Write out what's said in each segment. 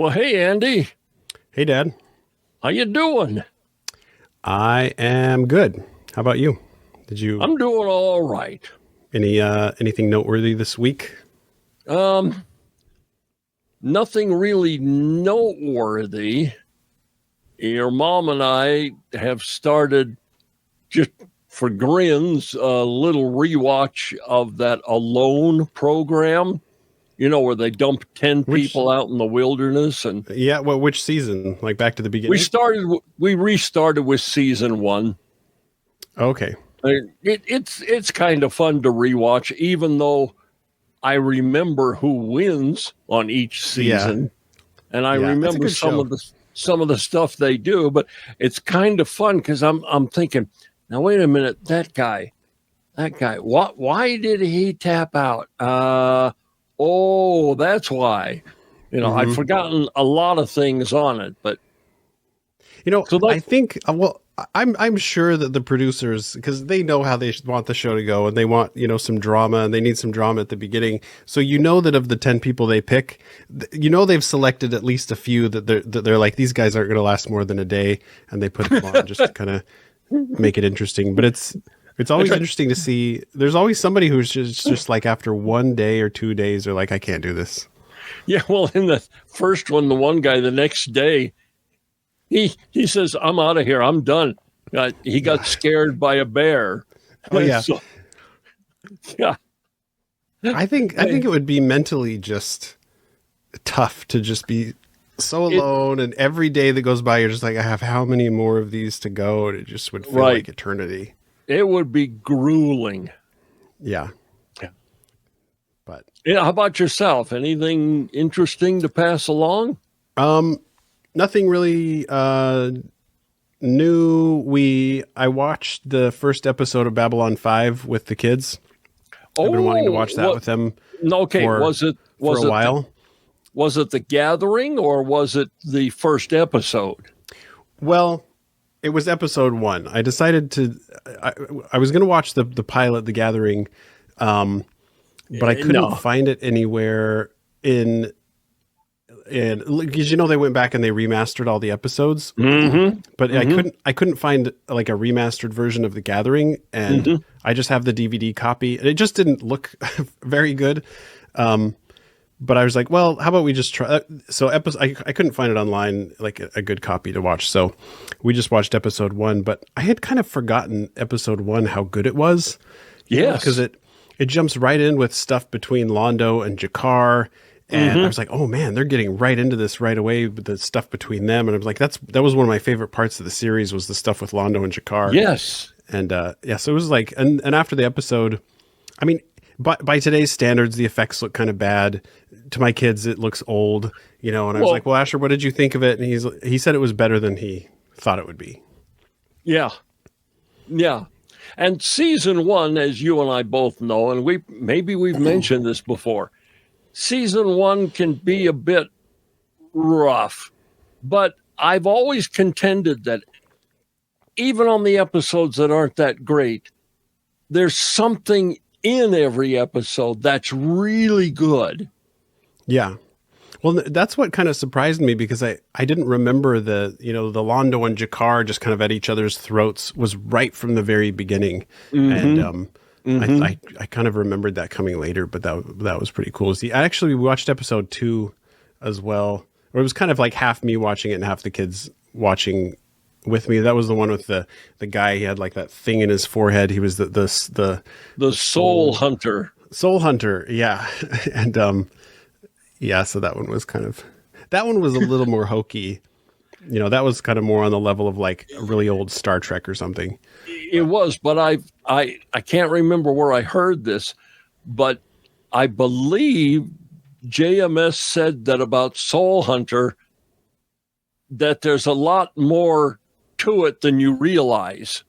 Well, hey, Andy. Hey, Dad. How you doing? I am good. How about you? Did you I'm doing all right. anything noteworthy this week? Nothing really noteworthy. Your mom and I have started, just for grins, a little rewatch of that Alone program. You know, where they dump 10 people out in the wilderness. And Yeah, well, which season? Like back to the beginning? we restarted with season 1. Okay. It's kind of fun to rewatch, even though I remember who wins on each season, and I remember some of the stuff they do. But it's kind of fun because I'm thinking, now wait a minute, that guy, what? Why did he tap out? Oh, that's why. I've forgotten a lot of things on it, but I think I'm sure that the producers, because they know how they want the show to go, and they want some drama, and they need some drama at the beginning. So that of the 10 people they pick, they've selected at least a few that they're like, these guys aren't going to last more than a day, and they put them on just to kind of make it interesting. But it's always interesting to see. There's always somebody who's just like after 1 day or 2 days, they're like, I can't do this. Yeah, well, in the first one, the one guy the next day, he says, I'm out of here. I'm done. He got scared by a bear. Oh, yeah. So, yeah. I think it would be mentally just tough to just be so alone. And every day that goes by, you're just like, I have how many more of these to go? And it just would feel like eternity. It would be grueling. Yeah. But how about yourself? Anything interesting to pass along? Nothing really new. I watched the first episode of Babylon 5 with the kids. I've been wanting to watch that with them. Okay, was it a while? Was it The Gathering or was it the first episode? Well, it was episode 1. I decided to. I was going to watch the pilot, The Gathering, but I couldn't find it anywhere in. And because they went back and they remastered all the episodes, but I couldn't find like a remastered version of The Gathering, and I just have the DVD copy, and it just didn't look very good. But I was like, well, how about we just try? So I couldn't find it online, like a good copy to watch. So we just watched episode 1, but I had kind of forgotten episode 1 how good it was. Yes, because it jumps right in with stuff between Londo and Jakar. And I was like, oh man, they're getting right into this right away with the stuff between them. And I was like, that was one of my favorite parts of the series, was the stuff with Londo and Jakar. Yes. And so it was like, and after the episode, I mean, by today's standards, the effects look kind of bad. To my kids, it looks old, and I was like, well, Asher, what did you think of it? And he said it was better than he thought it would be. Yeah. Yeah. And season 1, as you and I both know, and we've mentioned this before, season 1 can be a bit rough, but I've always contended that even on the episodes that aren't that great, there's something in every episode that's really good. Yeah. Well, that's what kind of surprised me, because I didn't remember the Londo and Jakar just kind of at each other's throats was right from the very beginning. And, I kind of remembered that coming later, but that was pretty cool. See, we watched episode 2 as well, or it was kind of like half me watching it and half the kids watching with me. That was the one with the guy. He had like that thing in his forehead. He was the soul hunter. Soul hunter, yeah. And so that one was a little more hokey. That was kind of more on the level of like a really old Star Trek or something. It was, but I can't remember where I heard this, but I believe JMS said that about Soul Hunter, that there's a lot more to it than you realize.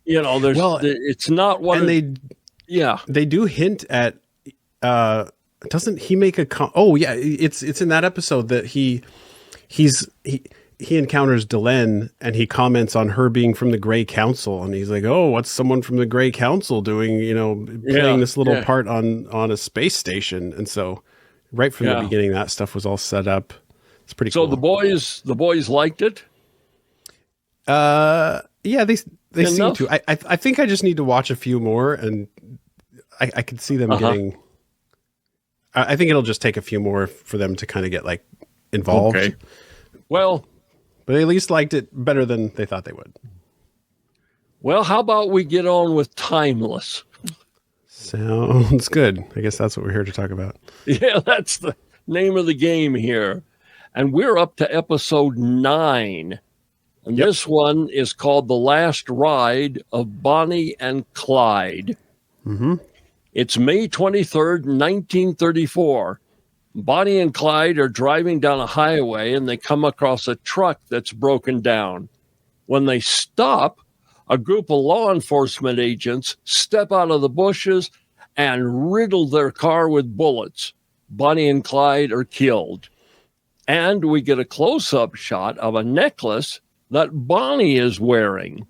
It's not what they do hint at. Doesn't he make a? Oh yeah, it's in that episode that he encounters Delenn, and he comments on her being from the Grey Council, and he's like, "Oh, what's someone from the Grey Council doing? Playing this little part on a space station?" And so Right from the Yeah. beginning, that stuff was all set up. It's pretty So cool. the boys liked it. Yeah, they seem Enough? to. I think I just need to watch a few more, and I could see them getting. I think it'll just take a few more for them to kind of get like involved. Okay. Well, But they at least liked it better than they thought they would. how about we get on with Timeless? Sounds good. I guess that's what we're here to talk about. Yeah, that's the name of the game here. And we're up to episode 9. And this one is called The Last Ride of Bonnie and Clyde. Mm-hmm. It's May 23rd, 1934. Bonnie and Clyde are driving down a highway and they come across a truck that's broken down. When they stop, a group of law enforcement agents step out of the bushes and riddle their car with bullets. Bonnie and Clyde are killed. And we get a close-up shot of a necklace that Bonnie is wearing.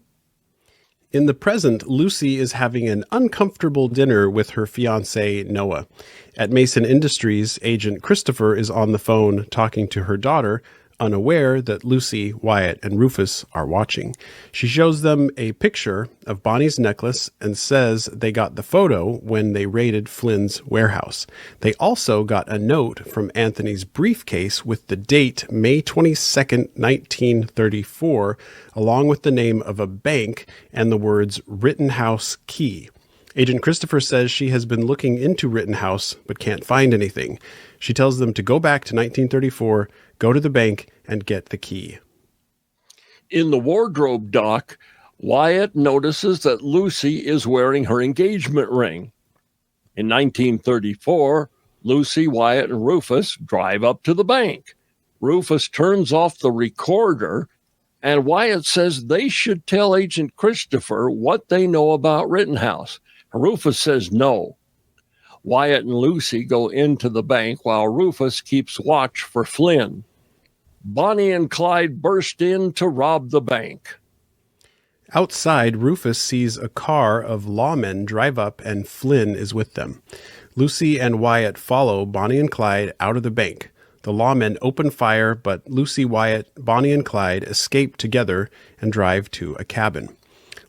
In the present, Lucy is having an uncomfortable dinner with her fiancé, Noah. At Mason Industries, agent Christopher is on the phone talking to her daughter, unaware that Lucy, Wyatt, and Rufus are watching. She shows them a picture of Bonnie's necklace and says they got the photo when they raided Flynn's warehouse. They also got a note from Anthony's briefcase with the date May 22nd, 1934, along with the name of a bank and the words Rittenhouse Key. Agent Christopher says she has been looking into Rittenhouse but can't find anything. She tells them to go back to 1934, go to the bank, and get the key. In the wardrobe dock, Wyatt notices that Lucy is wearing her engagement ring. In 1934, Lucy, Wyatt, and Rufus drive up to the bank. Rufus turns off the recorder, and Wyatt says they should tell Agent Christopher what they know about Rittenhouse. Rufus says no. Wyatt and Lucy go into the bank while Rufus keeps watch for Flynn. Bonnie and Clyde burst in to rob the bank. Outside, Rufus sees a car of lawmen drive up and Flynn is with them. Lucy and Wyatt follow Bonnie and Clyde out of the bank. The lawmen open fire, but Lucy, Wyatt, Bonnie, and Clyde escape together and drive to a cabin.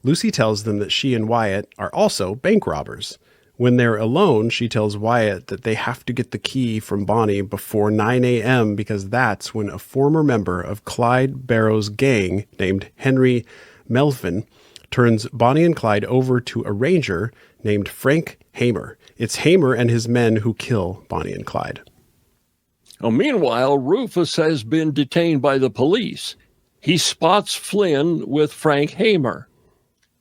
Lucy tells them that she and Wyatt are also bank robbers. When they're alone, she tells Wyatt that they have to get the key from Bonnie before 9 a.m. because that's when a former member of Clyde Barrow's gang named Henry Melvin turns Bonnie and Clyde over to a ranger named Frank Hamer. It's Hamer and his men who kill Bonnie and Clyde. Well, meanwhile, Rufus has been detained by the police. He spots Flynn with Frank Hamer.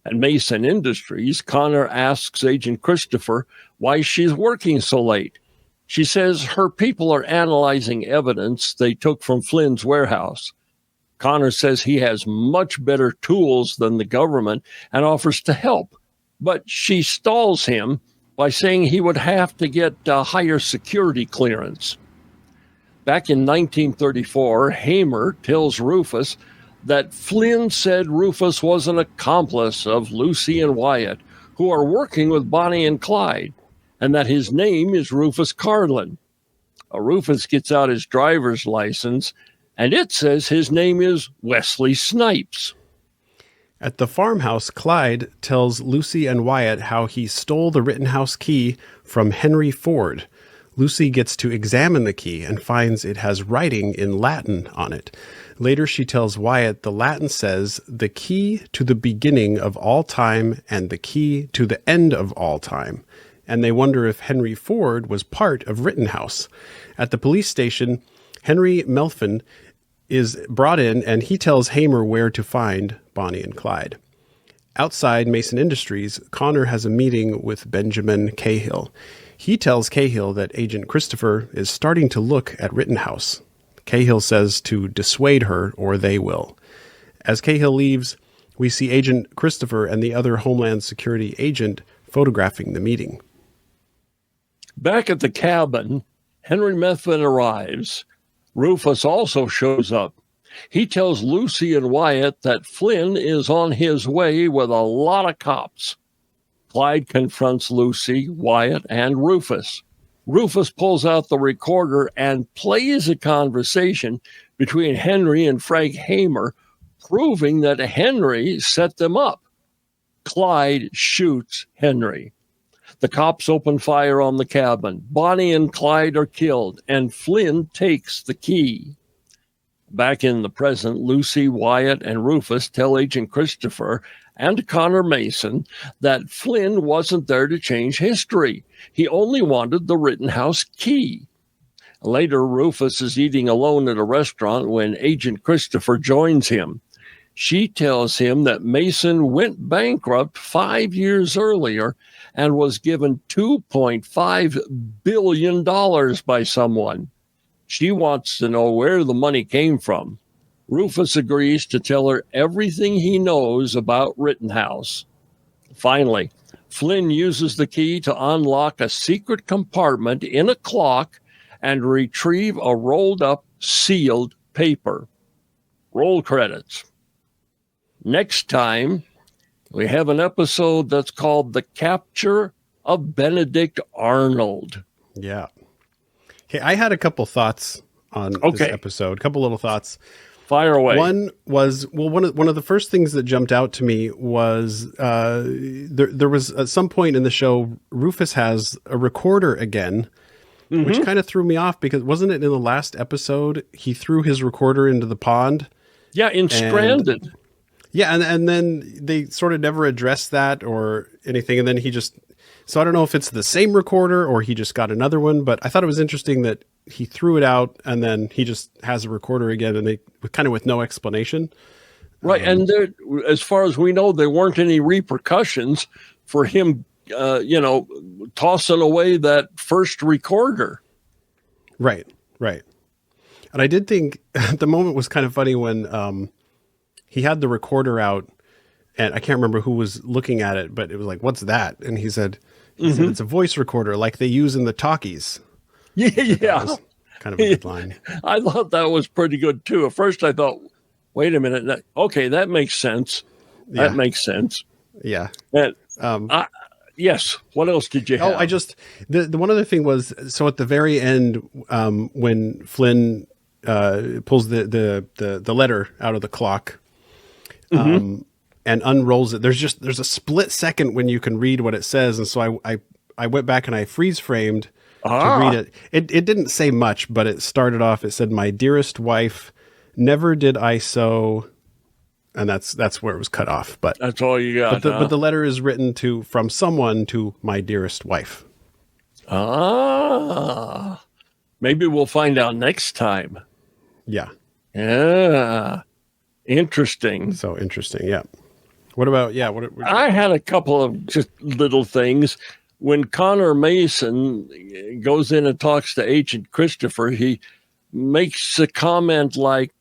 At Mason Industries, Connor asks Agent Christopher why she's working so late. She says her people are analyzing evidence they took from Flynn's warehouse. Connor says he has much better tools than the government and offers to help, but she stalls him by saying he would have to get a higher security clearance. Back in 1934, Hamer tells Rufus that Flynn said Rufus was an accomplice of Lucy and Wyatt, who are working with Bonnie and Clyde, and that his name is Rufus Carlin. Rufus gets out his driver's license, and it says his name is Wesley Snipes. At the farmhouse, Clyde tells Lucy and Wyatt how he stole the Rittenhouse key from Henry Ford. Lucy gets to examine the key and finds it has writing in Latin on it. Later, she tells Wyatt the Latin says, "the key to the beginning of all time and the key to the end of all time." And they wonder if Henry Ford was part of Rittenhouse. At the police station, Henry Melvin is brought in and he tells Hamer where to find Bonnie and Clyde. Outside Mason Industries, Connor has a meeting with Benjamin Cahill. He tells Cahill that Agent Christopher is starting to look at Rittenhouse. Cahill says to dissuade her or they will. As Cahill leaves, we see Agent Christopher and the other Homeland Security agent photographing the meeting. Back at the cabin, Henry Melvin arrives. Rufus also shows up. He tells Lucy and Wyatt that Flynn is on his way with a lot of cops. Clyde confronts Lucy, Wyatt, and Rufus. Rufus pulls out the recorder and plays a conversation between Henry and Frank Hamer, proving that Henry set them up. Clyde shoots Henry. The cops open fire on the cabin. Bonnie and Clyde are killed, and Flynn takes the key. Back in the present, Lucy, Wyatt, and Rufus tell Agent Christopher and Connor Mason that Flynn wasn't there to change history. He only wanted the Rittenhouse key. Later, Rufus is eating alone at a restaurant when Agent Christopher joins him. She tells him that Mason went bankrupt 5 years earlier and was given $2.5 billion by someone. She wants to know where the money came from. Rufus agrees to tell her everything he knows about Rittenhouse. Finally, Flynn uses the key to unlock a secret compartment in a clock and retrieve a rolled-up, sealed paper. Roll credits. Next time, we have an episode that's called The Capture of Benedict Arnold. Yeah. Okay, I had a couple thoughts on this episode. A couple little thoughts. Fire away. One was, well, one of the first things that jumped out to me was there was at some point in the show, Rufus has a recorder again, which kind of threw me off because wasn't it in the last episode he threw his recorder into the pond? Yeah, in Stranded. Yeah, and then they sort of never addressed that or anything, and then he just... So I don't know if it's the same recorder or he just got another one, but I thought it was interesting that he threw it out and then he just has a recorder again, and they kind of with no explanation. Right, and there, as far as we know, there weren't any repercussions for him, tossing away that first recorder. Right. And I did think the moment was kind of funny when he had the recorder out, and I can't remember who was looking at it, but it was like, "What's that?" And he said, "It's a voice recorder like they use in the talkies." Yeah. Kind of a good line. I thought that was pretty good too. At first I thought, wait a minute. That makes sense. Yeah. That makes sense. Yeah. And, yes. What else did you have? Oh, the one other thing was, so at the very end, when Flynn pulls the letter out of the clock, and unrolls it, there's a split second when you can read what it says. And so I went back and I freeze framed to read it. It didn't say much, but it started off, it said, "My dearest wife, never did I so," and that's where it was cut off. But that's all you got. But the letter is written from someone to my dearest wife. Maybe we'll find out next time. Yeah. Interesting. So interesting. Yeah. What about, I had a couple of just little things. When Connor Mason goes in and talks to Agent Christopher, he makes a comment like,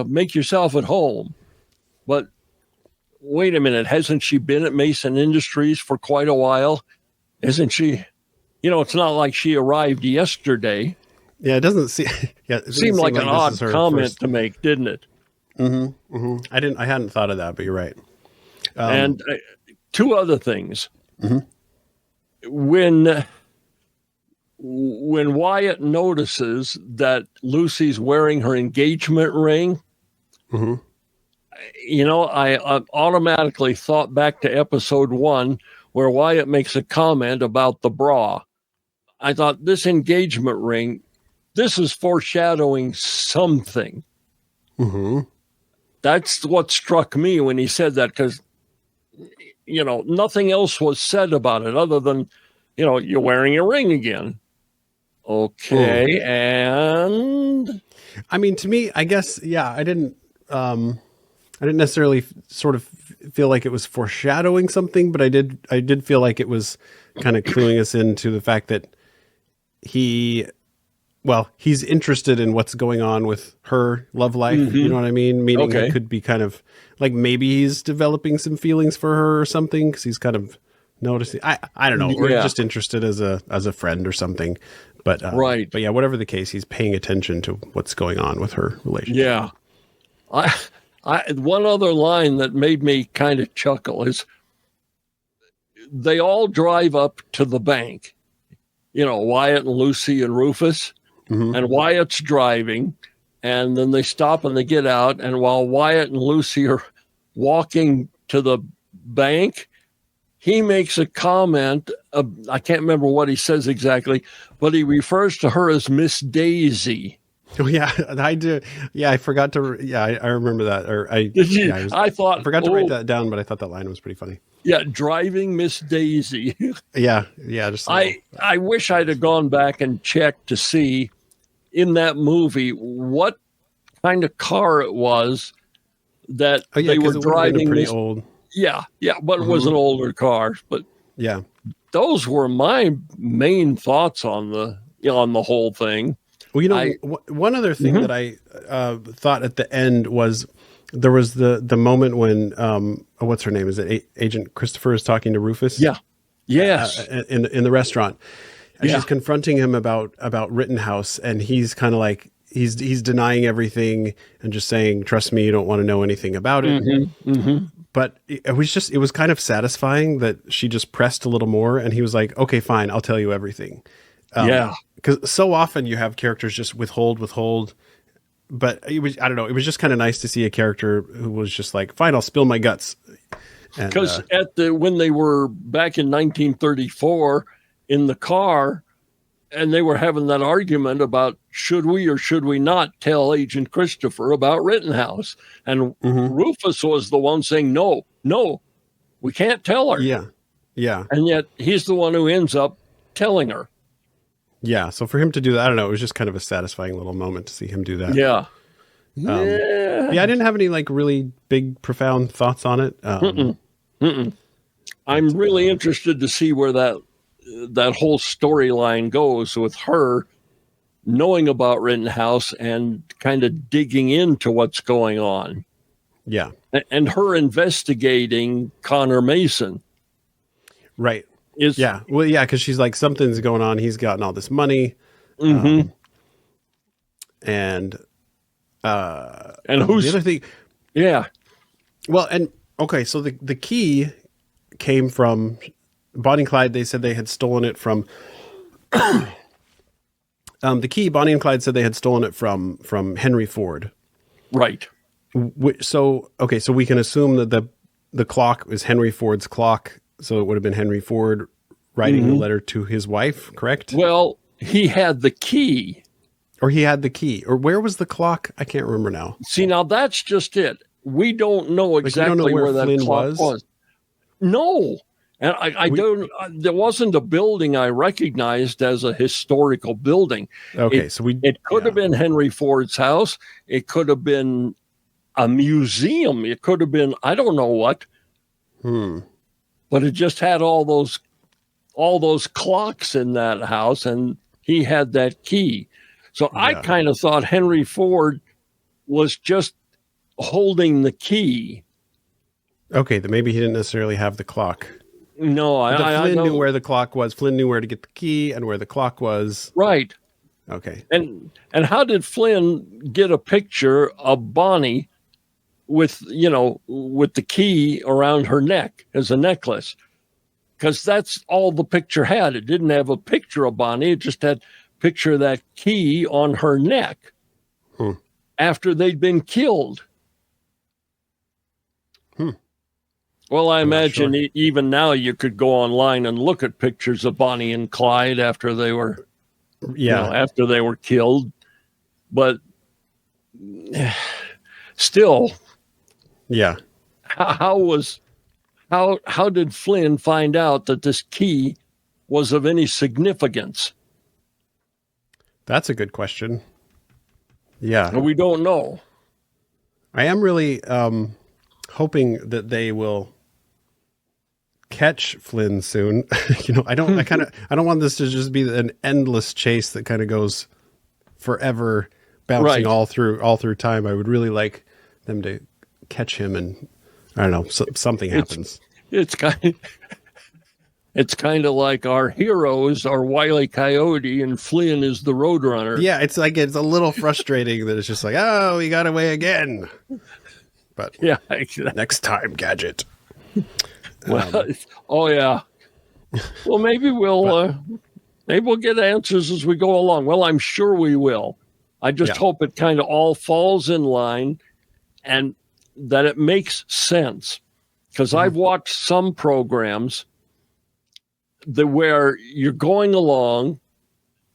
"Make yourself at home." But wait a minute, hasn't she been at Mason Industries for quite a while? Isn't she? It's not like she arrived yesterday. Yeah, it doesn't seem. Yeah, it seemed like an odd comment to make, didn't it? I hadn't thought of that, but you're right. And two other things. When Wyatt notices that Lucy's wearing her engagement ring, I automatically thought back to episode 1 where Wyatt makes a comment about the bra. I thought, this engagement ring, this is foreshadowing something. That's what struck me when he said that, because nothing else was said about it other than, you're wearing a ring again. Okay. And I mean, to me, I guess, I didn't necessarily sort of feel like it was foreshadowing something, but I did feel like it was kind of cluing us into the fact that he's interested in what's going on with her love life. You know what I mean? Meaning it could be kind of like maybe he's developing some feelings for her or something, because he's kind of noticing. I don't know. We're just interested as a friend or something. But right. But yeah, whatever the case, he's paying attention to what's going on with her relationship. Yeah. One other line that made me kind of chuckle is they all drive up to the bank. Wyatt and Lucy and Rufus, and Wyatt's driving, and then they stop and they get out, and while Wyatt and Lucy are walking to the bank, he makes a comment. I can't remember what he says exactly, but he refers to her as Miss Daisy. Oh yeah, I do. Yeah, I forgot to. Yeah, I remember that. I forgot to write that down, but I thought that line was pretty funny. Yeah, driving Miss Daisy. yeah. Just I wish I'd have gone back and checked to see in that movie what kind of car it was that they were driving. Pretty old. Yeah, but it was an older car. But yeah, those were my main thoughts on the whole thing. Well, one other thing that I thought at the end was there was the moment when what's her name? Is it Agent Christopher is talking to Rufus? Yeah, yes, in the restaurant, and she's confronting him about Rittenhouse, and he's kind of like he's denying everything and just saying, "Trust me, you don't want to know anything about it." But it was kind of satisfying that she just pressed a little more, and he was like, "Okay, fine, I'll tell you everything." Because so often you have characters just withhold. But I don't know. It was just kind of nice to see a character who was just like, fine, I'll spill my guts. Because when they were back in 1934 in the car, and they were having that argument about should we or should we not tell Agent Christopher about Rittenhouse, and Rufus was the one saying no, we can't tell her. Yeah. And yet he's the one who ends up telling her. Yeah, so for him to do that, I don't know, it was just kind of a satisfying little moment to see him do that. Yeah. I didn't have any like really big, profound thoughts on it. I'm really interested to see where that whole storyline goes with her knowing about Rittenhouse and kind of digging into what's going on. Yeah. And her investigating Connor Mason. Right. Because she's like, something's going on. He's gotten all this money. And who's the other thing? Yeah. Well, and okay, so the key came from Bonnie and Clyde. They said they had stolen it from the key. Bonnie and Clyde said they had stolen it from Henry Ford. Right. So we can assume that the clock is Henry Ford's clock. So it would have been Henry Ford writing the letter to his wife, correct? Well, he had the key. Or he had the key. Or where was the clock? I can't remember now. See, now that's just it. We don't know exactly where that Flynn clock was. No. And I don't, there wasn't a building I recognized as a historical building. Okay, it could have been Henry Ford's house. It could have been a museum. It could have been, I don't know what. But it just had all those clocks in that house, and he had that key. So I kind of thought Henry Ford was just holding the key. Okay, then maybe he didn't necessarily have the clock. No, Flynn knew where the clock was. Flynn knew where to get the key and where the clock was. Right. Okay. And how did Flynn get a picture of Bonnie with the key around her neck as a necklace? Because that's all the picture had. It didn't have a picture of Bonnie. It just had a picture of that key on her neck after they'd been killed. Well, I imagine even now you could go online and look at pictures of Bonnie and Clyde after they were, after they were killed. But still, how did Flynn find out that this key was of any significance? That's a good question. Yeah, we don't know. I am really hoping that they will catch Flynn soon. I don't want this to just be an endless chase that kind of goes forever, bouncing all through time. I would really like them to catch him, and I don't know, something happens. It's kind of like our heroes are Wile E. Coyote and Flynn is the Roadrunner. Yeah, it's like it's a little frustrating that it's just like, oh, we got away again. But exactly. Next time, Gadget. Well, Well, maybe we'll Maybe we'll get answers as we go along. Well, I'm sure we will. I just hope it kind of all falls in line and that it makes sense. Because I've watched some programs where you're going along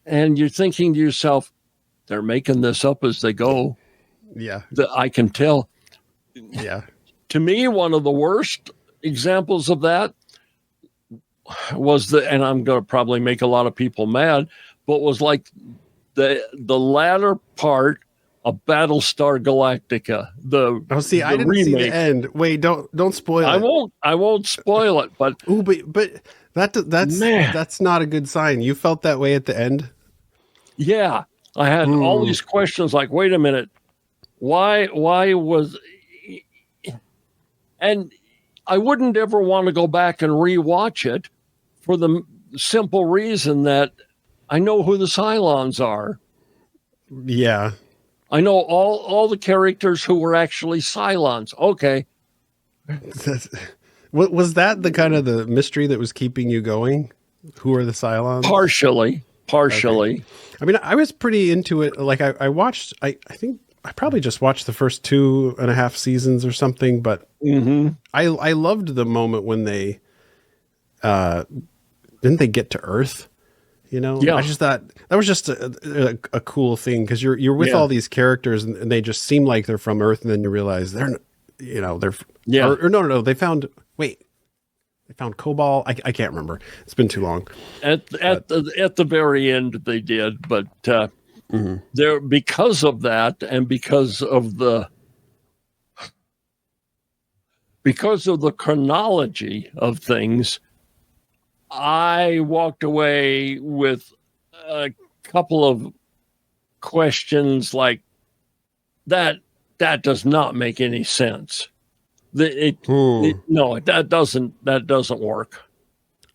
and you're thinking to yourself, they're making this up as they go. Yeah. I can tell. Yeah. To me, one of the worst examples of that was and I'm going to probably make a lot of people mad, but was like the latter part of Battlestar Galactica. I didn't see the end. Wait, don't spoil it. I won't spoil it, but but that's not a good sign. You felt that way at the end? Yeah. I had all these questions like, wait a minute, why was, and I wouldn't ever want to go back and rewatch it for the simple reason that I know who the Cylons are. Yeah. I know all the characters who were actually Cylons. Okay. Was that the kind of the mystery that was keeping you going? Who are the Cylons? Partially. Okay. I mean, I was pretty into it. Like I watched, I think I probably just watched the first 2.5 seasons or something, but I loved the moment when they, didn't they get to Earth? You know, I just thought that was just a cool thing. Cause you're with all these characters and they just seem like they're from Earth. And then you realize they're no, they found Cobalt. I can't remember. It's been too long. At the very end they did, but there, because of that and because of the chronology of things, I walked away with a couple of questions like that does not make any sense. No, that doesn't work.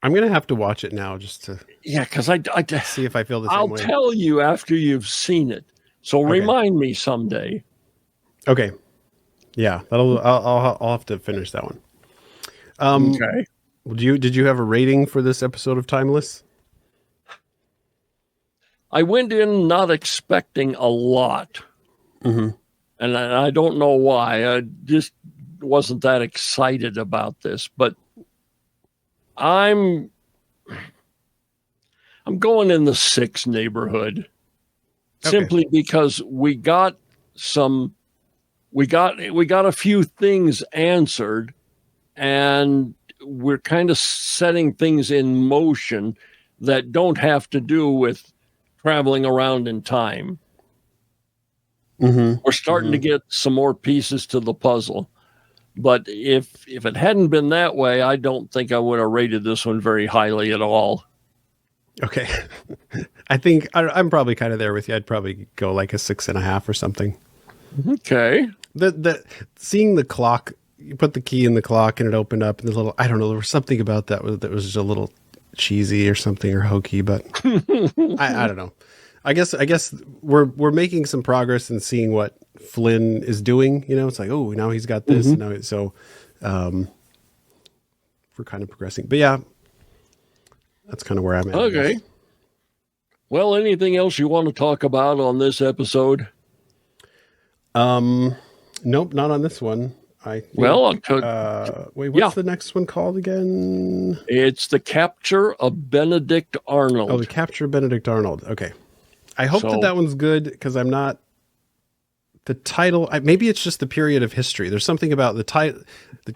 I'm gonna have to watch it now just to because I see if I feel the same way. I'll tell you after you've seen it. So remind me someday. Okay. Yeah, I'll have to finish that one. Okay. Did you have a rating for this episode of Timeless? I went in not expecting a lot, and I don't know why. I just wasn't that excited about this, but I'm going in the 6 neighborhood, simply because we got a few things answered, and we're kind of setting things in motion that don't have to do with traveling around in time. We're starting to get some more pieces to the puzzle. But if it hadn't been that way, I don't think I would have rated this one very highly at all. Okay. I think I'm probably kind of there with you. I'd probably go like a 6.5 or something. Okay. The seeing the clock, you put the key in the clock and it opened up, and the little, I don't know, there was something about that was just a little cheesy or something, or hokey, but I don't know. I guess we're making some progress in seeing what Flynn is doing. You know, it's like, oh, now he's got this. Now, so we're kind of progressing. But yeah, that's kind of where I'm at. Okay. Well, anything else you want to talk about on this episode? Nope, not on this one. Wait, what's the next one called again? It's The Capture of Benedict Arnold. Oh, The Capture of Benedict Arnold. Okay. I hope that one's good, because I'm not... The title... maybe it's just the period of history. There's something about the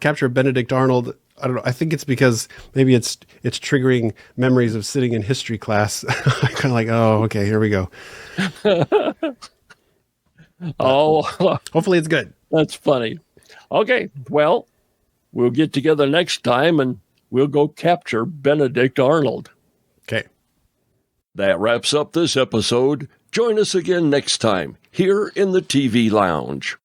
Capture of Benedict Arnold. I don't know. I think it's because maybe it's triggering memories of sitting in history class. I'm kind of like, oh, okay, here we go. Hopefully it's good. That's funny. Okay, well, we'll get together next time and we'll go capture Benedict Arnold. Okay. That wraps up this episode. Join us again next time here in the TV Lounge.